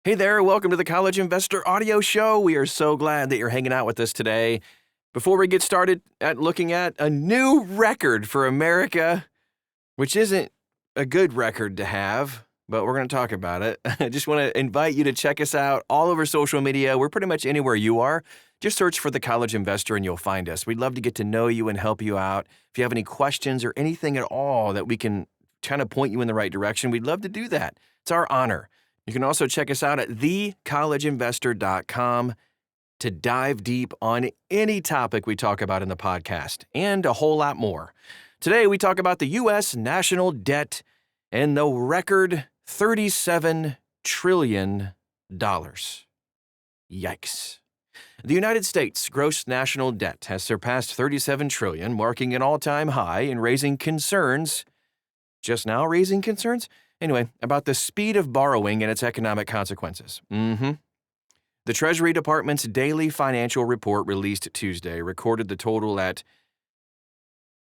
Hey there, welcome to the College Investor Audio Show. We are so glad that you're hanging out with us today. Before we get started at looking at a new record for America, which isn't a good record to have, but we're going to talk about it. I just want to invite you to check us out all over social media. We're pretty much anywhere you are. Just search for The College Investor and you'll find us. We'd love to get to know you and help you out. If you have any questions or anything at all that we can kind of point you in the right direction, we'd love to do that. It's our honor. You can also check us out at thecollegeinvestor.com to dive deep on any topic we talk about in the podcast and a whole lot more. Today, we talk about the U.S. national debt and the record $37 trillion. Yikes. The United States' gross national debt has surpassed $37 trillion, marking an all-time high and raising concerns. Just now raising concerns? Anyway, about the speed of borrowing and its economic consequences. The Treasury Department's daily financial report released Tuesday recorded the total at...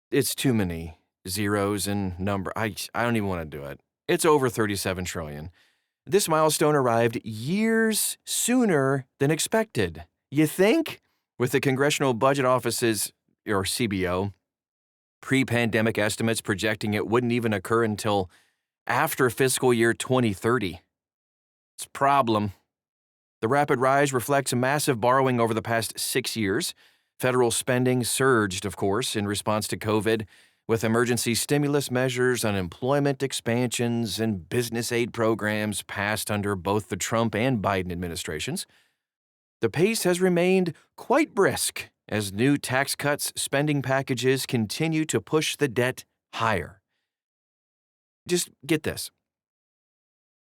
It's too many zeros and number. I don't even want to do it. It's over $37 trillion. This milestone arrived years sooner than expected. You think? With the Congressional Budget Office's, or CBO, pre-pandemic estimates projecting it wouldn't even occur until after fiscal year 2030. It's a problem. The rapid rise reflects massive borrowing over the past 6 years. Federal spending surged, of course, in response to COVID, with emergency stimulus measures, unemployment expansions, and business aid programs passed under both the Trump and Biden administrations. The pace has remained quite brisk as new tax cuts, spending packages continue to push the debt higher. Just get this.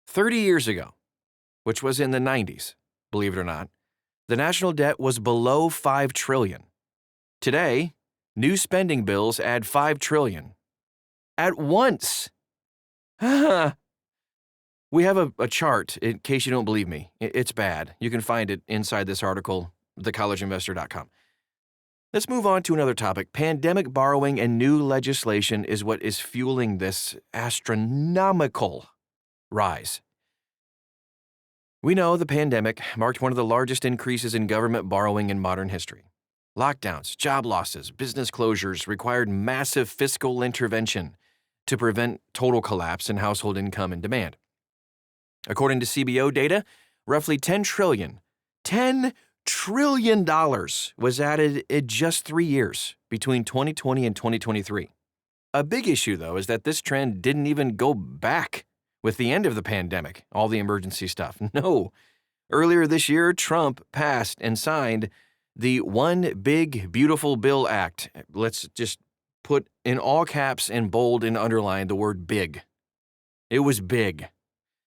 30 years ago, which was in the 90s, believe it or not, the national debt was below $5 trillion. Today, new spending bills add $5 trillion. At once! We have a chart, in case you don't believe me. It's bad. You can find it inside this article, thecollegeinvestor.com. Let's move on to another topic. Pandemic borrowing and new legislation is what is fueling this astronomical rise. We know the pandemic marked one of the largest increases in government borrowing in modern history. Lockdowns, job losses, business closures required massive fiscal intervention to prevent total collapse in household income and demand. According to CBO data, roughly $10 trillion was added in just 3 years, between 2020 and 2023. A big issue, though, is that this trend didn't even go back with the end of the pandemic, all the emergency stuff. No. Earlier this year, Trump passed and signed the One Big Beautiful Bill Act. Let's just put in all caps and bold and underline the word big. It was big.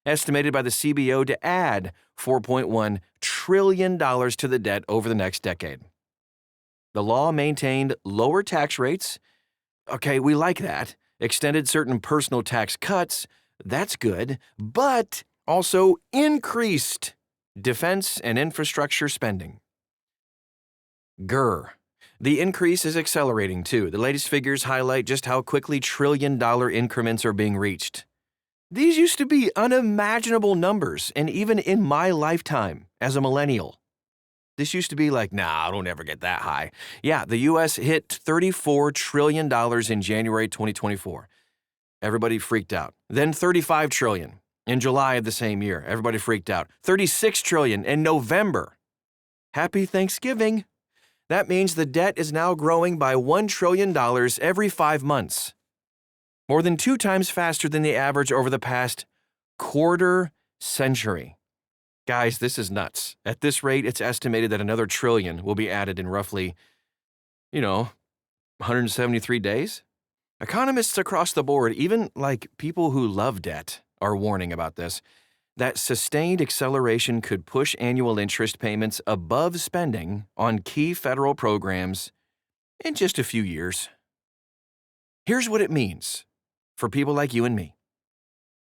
Estimated by the CBO to add $4.1 trillion to the debt over the next decade. The law maintained lower tax rates. Okay, we like that. Extended certain personal tax cuts. That's good. But also increased defense and infrastructure spending. Grr. The increase is accelerating, too. The latest figures highlight just how quickly trillion-dollar increments are being reached. These used to be unimaginable numbers, and even in my lifetime as a millennial. This used to be like, nah, I don't ever get that high. Yeah, the U.S. hit $34 trillion in January 2024. Everybody freaked out. Then $35 trillion in July of the same year. Everybody freaked out. $36 trillion in November. Happy Thanksgiving. That means the debt is now growing by $1 trillion every 5 months. More than 2 times faster than the average over the past quarter century. Guys, this is nuts. At this rate, it's estimated that another trillion will be added in roughly, 173 days. Economists across the board, even like people who love debt, are warning about this, that sustained acceleration could push annual interest payments above spending on key federal programs in just a few years. Here's what it means for people like you and me.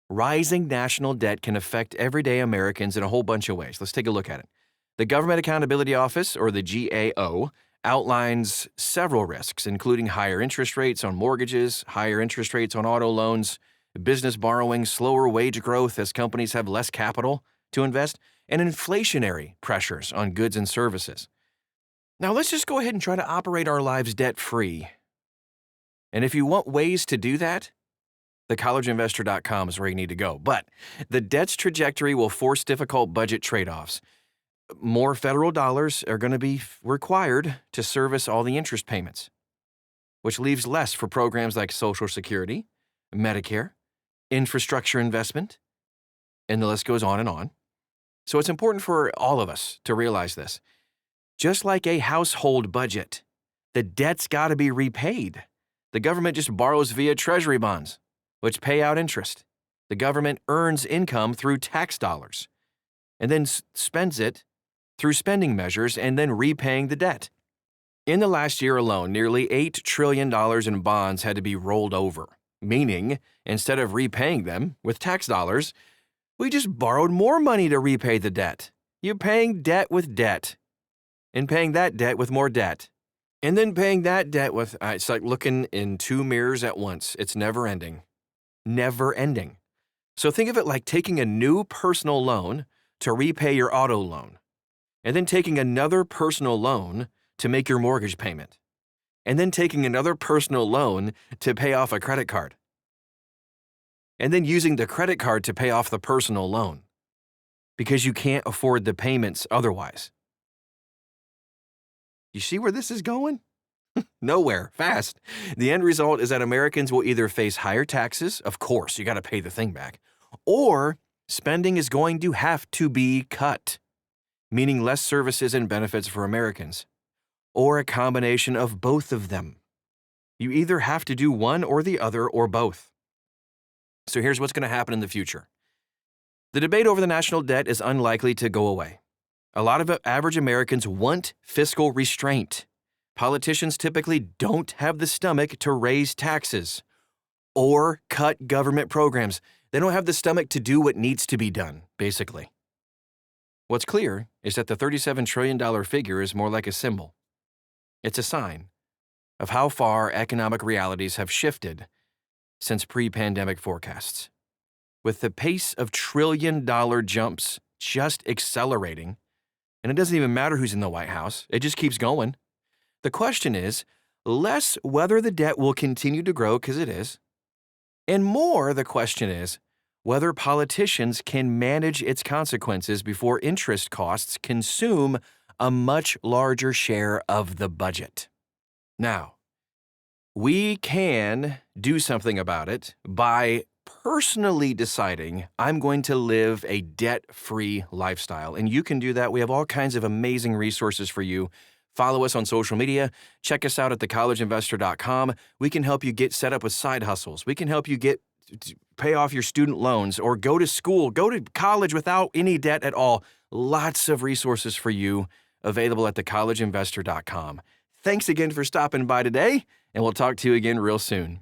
Rising national debt can affect everyday Americans in a whole bunch of ways. Let's take a look at it. The Government Accountability Office, or the GAO, outlines several risks, including higher interest rates on mortgages, higher interest rates on auto loans, business borrowing, slower wage growth as companies have less capital to invest, and inflationary pressures on goods and services. Now, let's just go ahead and try to operate our lives debt-free. And if you want ways to do that, thecollegeinvestor.com is where you need to go. But the debt's trajectory will force difficult budget trade-offs. More federal dollars are going to be required to service all the interest payments, which leaves less for programs like Social Security, Medicare, infrastructure investment, and the list goes on and on. So it's important for all of us to realize this. Just like a household budget, the debt's got to be repaid. The government just borrows via treasury bonds, which pay out interest. The government earns income through tax dollars and then spends it through spending measures and then repaying the debt. In the last year alone, nearly $8 trillion in bonds had to be rolled over, meaning instead of repaying them with tax dollars, we just borrowed more money to repay the debt. You're paying debt with debt and paying that debt with more debt. And then paying that debt with, it's like looking in two mirrors at once. It's never ending. Never ending. So think of it like taking a new personal loan to repay your auto loan, and then taking another personal loan to make your mortgage payment, and then taking another personal loan to pay off a credit card, and then using the credit card to pay off the personal loan because you can't afford the payments otherwise. You see where this is going? Nowhere, fast. The end result is that Americans will either face higher taxes, of course, you got to pay the thing back, or spending is going to have to be cut, meaning less services and benefits for Americans, or a combination of both of them. You either have to do one or the other or both. So here's what's going to happen in the future. The debate over the national debt is unlikely to go away. A lot of average Americans want fiscal restraint. Politicians typically don't have the stomach to raise taxes or cut government programs. They don't have the stomach to do what needs to be done, basically. What's clear is that the $37 trillion figure is more like a symbol. It's a sign of how far economic realities have shifted since pre-pandemic forecasts. With the pace of trillion-dollar jumps just accelerating, and it doesn't even matter who's in the White House, it just keeps going. The question is less whether the debt will continue to grow, because it is, and more the question is whether politicians can manage its consequences before interest costs consume a much larger share of the budget. Now, we can do something about it by personally deciding I'm going to live a debt-free lifestyle, and you can do that. We have all kinds of amazing resources for you. Follow us on social media. Check us out at thecollegeinvestor.com. We can help you get set up with side hustles. We can help you pay off your student loans or go to school, go to college without any debt at all. Lots of resources for you available at thecollegeinvestor.com. Thanks again for stopping by today, and we'll talk to you again real soon.